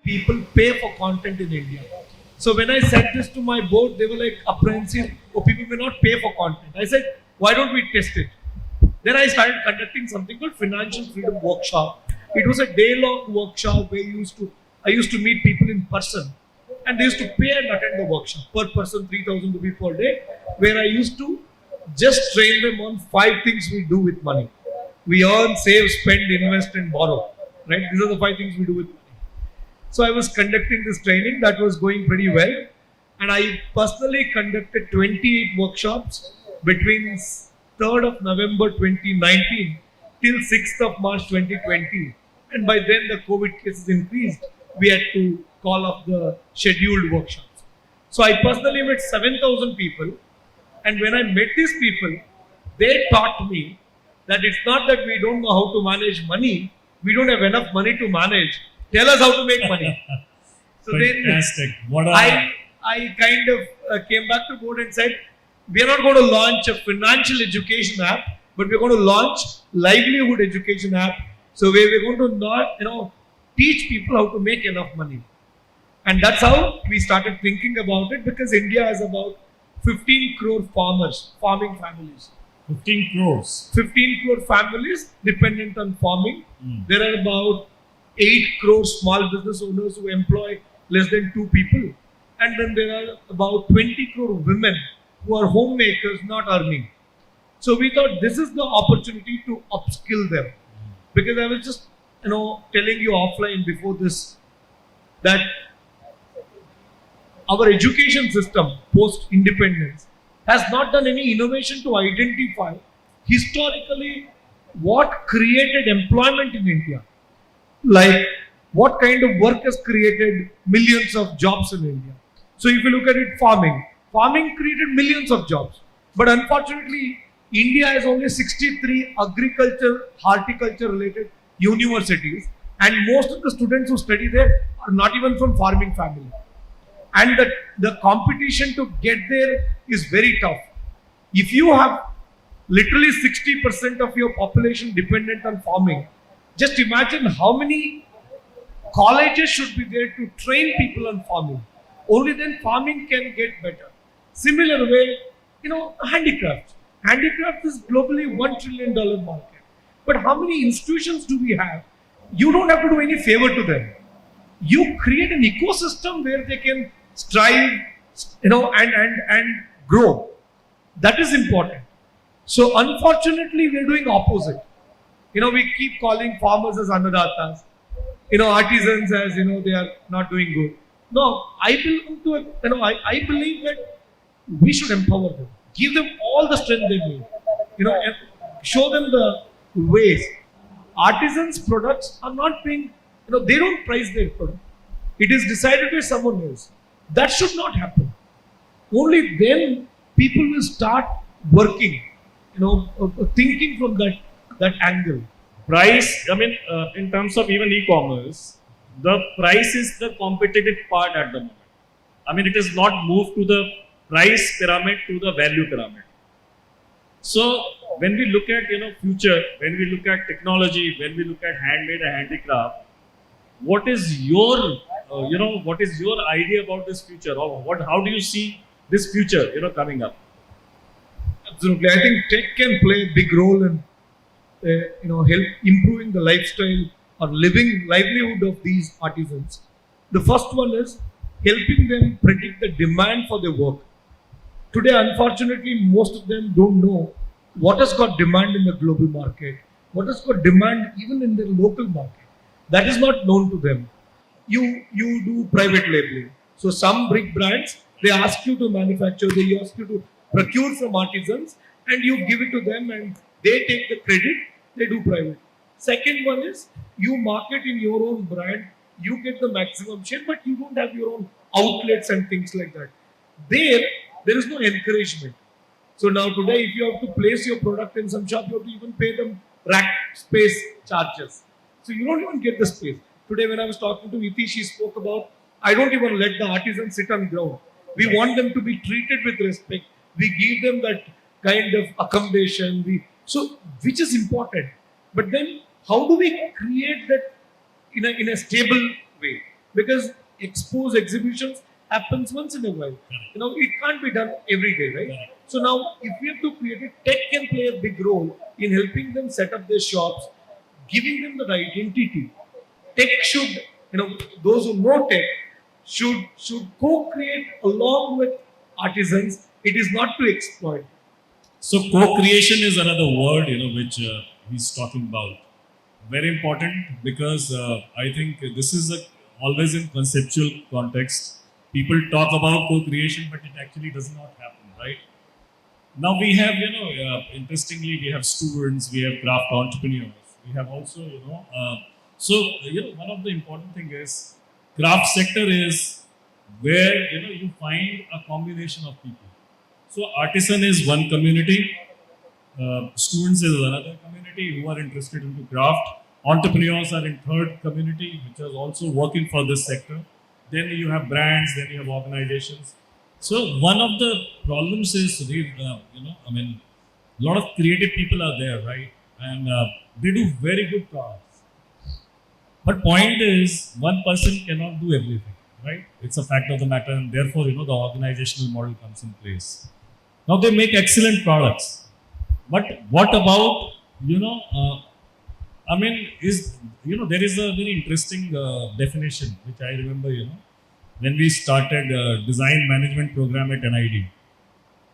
people pay for content in India. So when I said this to my board, they were like apprehensive, oh, people may not pay for content. I said, why don't we test it? Then I started conducting something called Financial Freedom Workshop. It was a day-long workshop where I used to meet people in person, and they used to pay and attend the workshop. Per person, 3,000 rupees per day, where I used to just train them on 5 things we do with money. We earn, save, spend, invest, and borrow. Right? These are the 5 things we do with money. So I was conducting this training that was going pretty well, and I personally conducted 28 workshops between 3rd of November 2019 till 6th of March 2020. And by then the COVID cases increased. We had to call off the scheduled workshops. So I personally met 7,000 people, and when I met these people, they taught me that it's not that we don't know how to manage money, we don't have enough money to manage. Tell us how to make money. So fantastic. then I kind of came back to board and said, we are not going to launch a financial education app, but we're going to launch livelihood education app. So we're going to not, teach people how to make enough money. And that's how we started thinking about it, because India has about 15 crore farming families. 15 crores. 15 crore families dependent on farming. There are about 8 crore small business owners who employ less than 2 people. And then there are about 20 crore women who are homemakers not earning. So we thought this is the opportunity to upskill them. Because I was just, telling you offline before this, that our education system post-independence has not done any innovation to identify historically what created employment in India. Like what kind of work has created millions of jobs in India. So if you look at it, farming created millions of jobs. But unfortunately, India has only 63 agriculture, horticulture related universities, and most of the students who study there are not even from farming family. And the competition to get there is very tough. If you have literally 60% of your population dependent on farming, just imagine how many colleges should be there to train people on farming. Only then farming can get better. Similar way, handicrafts. Handicraft is globally $1 trillion market. But how many institutions do we have? You don't have to do any favor to them. You create an ecosystem where they can strive, and grow. That is important. So unfortunately, we are doing opposite. We keep calling farmers as annadatas, artisans as, they are not doing good. No, I belong to I believe that we should empower them, give them all the strength they need, and show them the ways. Artisans' products are not being, they don't price their product. It is decided by someone else. That should not happen. Only then people will start working, thinking from that angle. Price, in terms of even e-commerce, the price is the competitive part at the moment. It is not moved to the price pyramid to the value pyramid. So when we look at future, when we look at technology, when we look at handmade and handicraft, what is your idea about this future? Or how do you see this future coming up? Absolutely, I think tech can play a big role in help improving the lifestyle or livelihood of these artisans. The first one is helping them predict the demand for their work. Today, unfortunately, most of them don't know what has got demand in the global market, what has got demand even in the local market. That is not known to them. You do private labeling. So some big brands, they ask you to manufacture, they ask you to procure from artisans, and you give it to them and they take the credit, they do private. Second one is you market in your own brand, you get the maximum share, but you don't have your own outlets and things like that. There is no encouragement. So now today, if you have to place your product in some shop, you have to even pay them rack space charges. So you don't even get the space. Today when I was talking to Iti, she spoke about, I don't even let the artisans sit on ground. We want them to be treated with respect. We give them that kind of accommodation, which is important. But then how do we create that in a stable way? because expose exhibitions happens once in a while. Correct. It can't be done every day, right? Correct. So now, if we have to create it, tech can play a big role in helping them set up their shops, giving them that identity. Tech should, those who know tech should co-create along with artisans. It is not to exploit. So co-creation is another word, which he's talking about. Very important because I think this is always in conceptual context. People talk about co-creation, but it actually does not happen, right? Now we have, interestingly, we have students, we have craft entrepreneurs, we have also, one of the important thing is craft sector is where, you find a combination of people. So artisan is one community, students is another community who are interested into craft. Entrepreneurs are in third community, which is also working for this sector. Then you have brands, then you have organizations. So one of the problems is, a lot of creative people are there, right? And they do very good products. But point is, one person cannot do everything, right? It's a fact of the matter, and therefore, the organizational model comes in place. Now they make excellent products, but what about, there is a very interesting definition which I remember, when we started design management program at NID.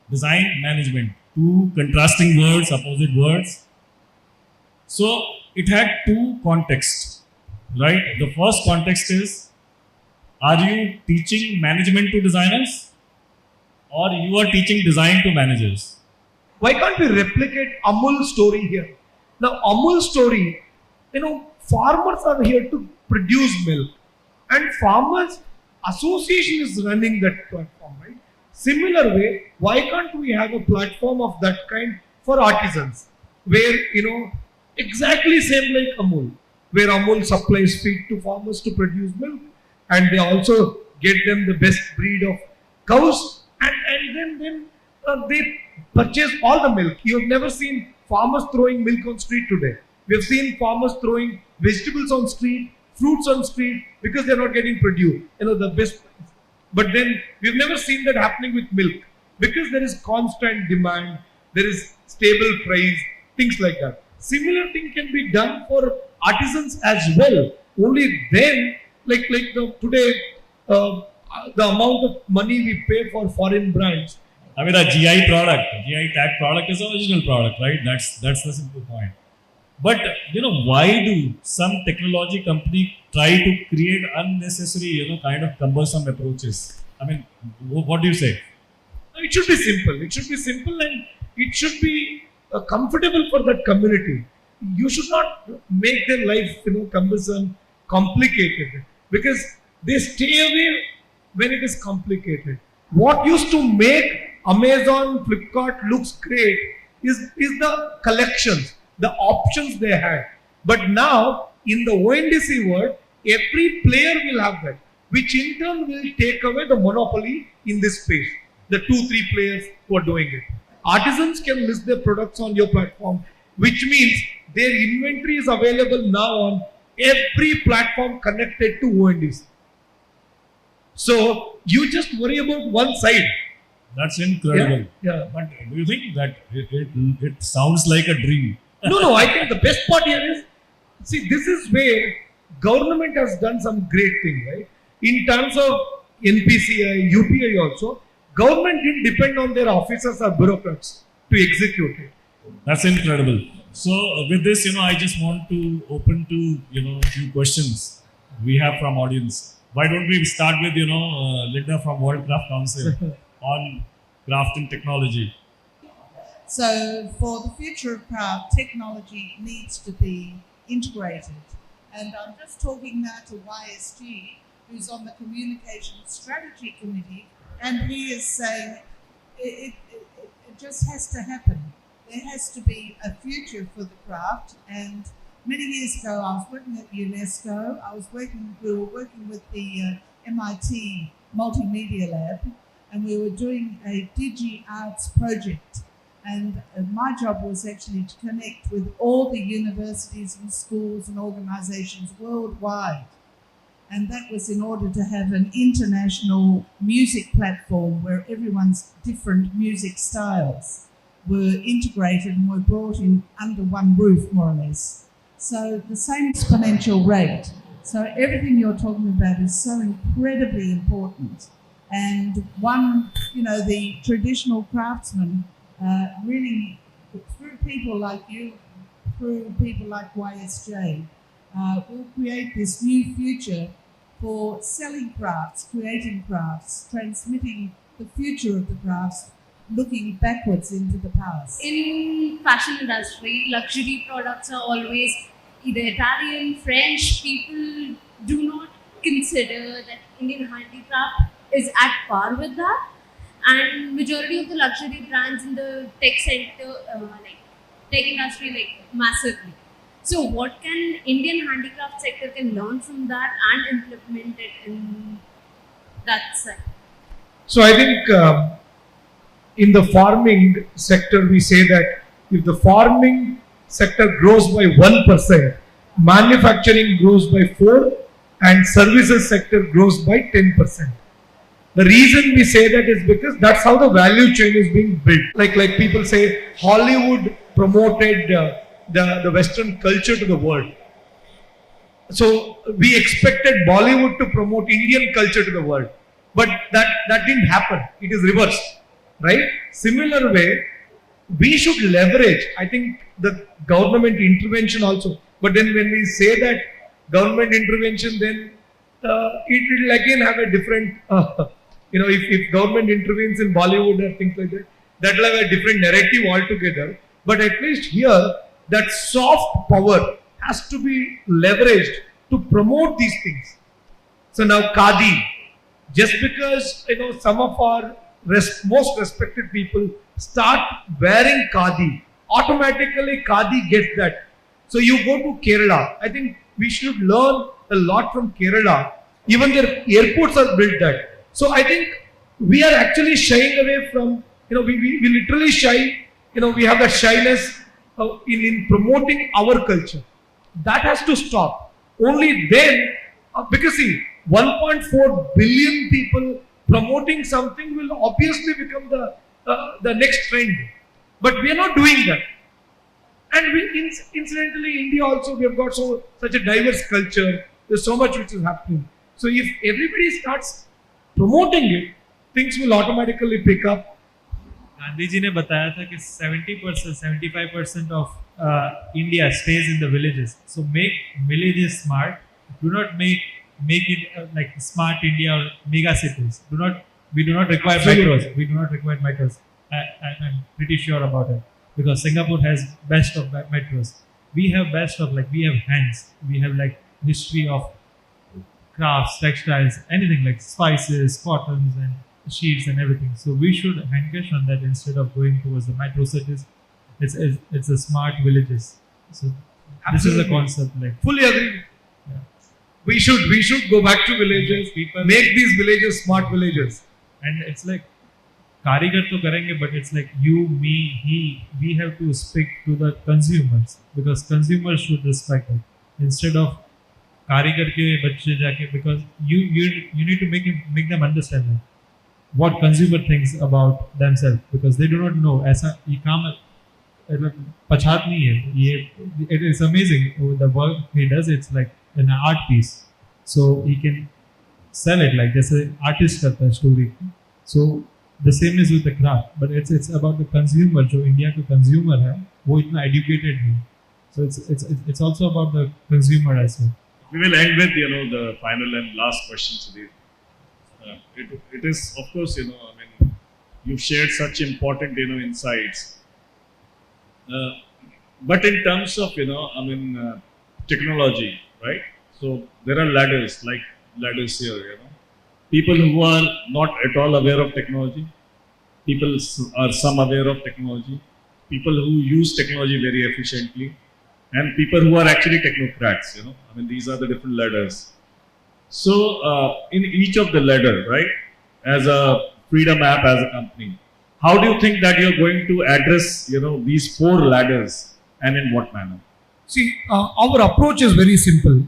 Design management, two contrasting words, opposite words. So it had two contexts, right? The first context is, are you teaching management to designers or you are teaching design to managers? Why can't we replicate Amul's story here? Now, Amul's story, farmers are here to produce milk, and farmers association is running that platform, right? Similar way, why can't we have a platform of that kind for artisans, where exactly same like Amul, where Amul supplies feed to farmers to produce milk, and they also get them the best breed of cows, and then they purchase all the milk. You have never seen farmers throwing milk on street today. We have seen farmers throwing vegetables on street, fruits on street, because they're not getting produced. The best. But then we've never seen that happening with milk, because there is constant demand, there is stable price, things like that. Similar thing can be done for artisans as well. Only then, today, the amount of money we pay for foreign brands. I mean, a GI product, GI tag product is an original product, right? That's the simple point. But why do some technology company try to create unnecessary, kind of cumbersome approaches? I mean, what do you say? It should be simple. It should be simple, and it should be comfortable for that community. You should not make their life, cumbersome, complicated, because they stay away when it is complicated. What used to make Amazon, Flipkart looks great is the collections, the options they had. But now, in the ONDC world, every player will have that, which in turn will take away the monopoly in this space. The 2-3 players who are doing it. Artisans can list their products on your platform, which means their inventory is available now on every platform connected to ONDC. So you just worry about one side. That's incredible. Yeah. But do you think that it sounds like a dream? No. I think the best part here is, see, this is where government has done some great thing, right? In terms of NPCI, UPI also, government didn't depend on their officers or bureaucrats to execute it. That's incredible. So with this, I just want to open to, a few questions we have from audience. Why don't we start with, Linda from World Craft Council on craft and technology? So for the future of craft, technology needs to be integrated. And I'm just talking now to YSG, who's on the Communications Strategy Committee, and he is saying it just has to happen. There has to be a future for the craft. And many years ago, I was working at UNESCO. We were working with the MIT Multimedia Lab, and we were doing a Digi Arts project. And my job was actually to connect with all the universities and schools and organizations worldwide. And that was in order to have an international music platform where everyone's different music styles were integrated and were brought in under one roof, more or less. So the same exponential rate. So everything you're talking about is so incredibly important. And one, the traditional craftsman really, through people like you, through people like YSJ, will create this new future for selling crafts, creating crafts, transmitting the future of the crafts, looking backwards into the past. In fashion industry, luxury products are always either Italian, French. People do not consider that Indian handicraft is at par with that. And majority of the luxury brands in the tech sector, tech industry, massively. So what can Indian handicraft sector can learn from that and implement it in that sector? So I think in the farming sector, we say that if the farming sector grows by 1%, manufacturing grows by 4%, and services sector grows by 10%. The reason we say that is because that's how the value chain is being built. Like people say, Hollywood promoted the Western culture to the world. So we expected Bollywood to promote Indian culture to the world. But that didn't happen. It is reversed. Right? Similar way, we should leverage, I think, the government intervention also. But then when we say that government intervention, then it will again have a different, if government intervenes in Bollywood or things like that, that will have a different narrative altogether. But at least here, that soft power has to be leveraged to promote these things. So now Khadi, just because some of our most respected people start wearing Khadi, automatically Khadi gets that. So you go to Kerala, I think we should learn a lot from Kerala. Even their airports are built that. So I think we are actually shying away from, we literally shy, we have that shyness in promoting our culture. That has to stop. Only then, because see, 1.4 billion people promoting something will obviously become the next trend. But we are not doing that. And incidentally, India also, we have got such a diverse culture. There's so much which is happening. So if everybody starts promoting it, things will automatically pick up. Gandhi ji ने बताया था कि 70%, 75% of India stays in the villages. So make villages smart. Do not make it like smart India or mega cities. We do not require metros. We do not require metros. I'm pretty sure about it because Singapore has best of metros. We have best of we have hands. We have history of crafts, textiles, anything like spices, cottons, and sheets and everything. So we should handcash on that instead of going towards the metro cities. It's the smart villages. So this is the concept. Fully agree. Yeah. We should go back to villages. Make these villages smart villages. And it's कारीगर तो करेंगे, but it's you, me, he. We have to speak to the consumers because consumers should respect it instead of कारीगर के बच्चे जाके, because you need to make them understand what consumer thinks about themselves because they do not know. ऐसा ये काम पछात नहीं है ये. It is amazing the work he does. It's like an art piece, so he can sell it जैसे artist करता है story. So the same is with the craft, but it's about the consumer. जो India का consumer है वो इतना educated नहीं. So it's also about the consumer as well. We will end with the final and last question, Sudheer. It is, of course, you've shared such important insights. But in terms of technology, right? So there are ladders here. People who are not at all aware of technology. People are some aware of technology. People who use technology very efficiently. And people who are actually technocrats, these are the different ladders. So, in each of the ladder, right, as a Freedom app, as a company, how do you think that you're going to address, these 4 ladders and in what manner? See, our approach is very simple.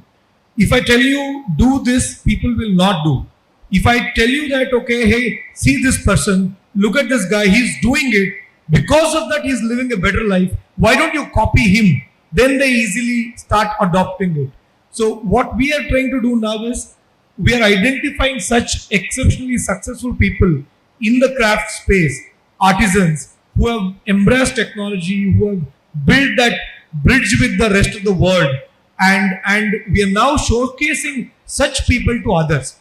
If I tell you do this, people will not do. If I tell you that, okay, hey, see this person, look at this guy, he's doing it. Because of that, he's living a better life. Why don't you copy him? Then they easily start adopting it. So what we are trying to do now is we are identifying such exceptionally successful people in the craft space, artisans who have embraced technology, who have built that bridge with the rest of the world, and we are now showcasing such people to others.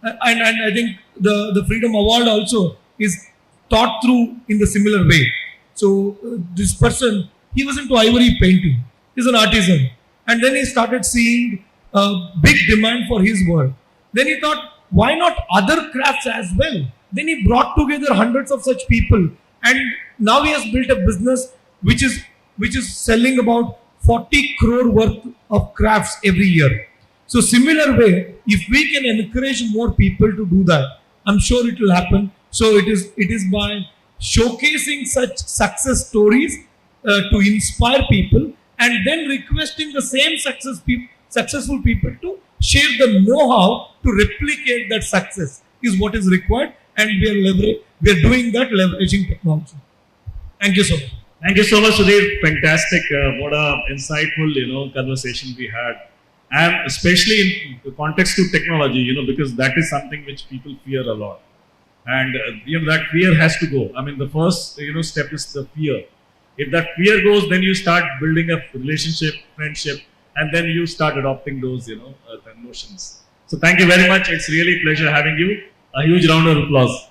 And I think the Freedom Award also is thought through in the similar way. So this person, he was into ivory painting. He's an artisan, and then he started seeing a big demand for his work. Then he thought, why not other crafts as well? Then he brought together hundreds of such people, and now he has built a business which is selling about 40 crore worth of crafts every year. So similar way, if we can encourage more people to do that, I'm sure it will happen. So it is by showcasing such success stories to inspire people, and then requesting the same successful people to share the know-how to replicate that success is what is required, and we are doing that leveraging technology. Thank you so much. Thank you so much, Sudheer. Fantastic. What a insightful, conversation we had. And especially in the context to technology, because that is something which people fear a lot. And, that fear has to go. I mean, the first, step is the fear. If that fear goes, then you start building a relationship, friendship, and then you start adopting those, the notions. So thank you very much. It's really a pleasure having you. A huge round of applause.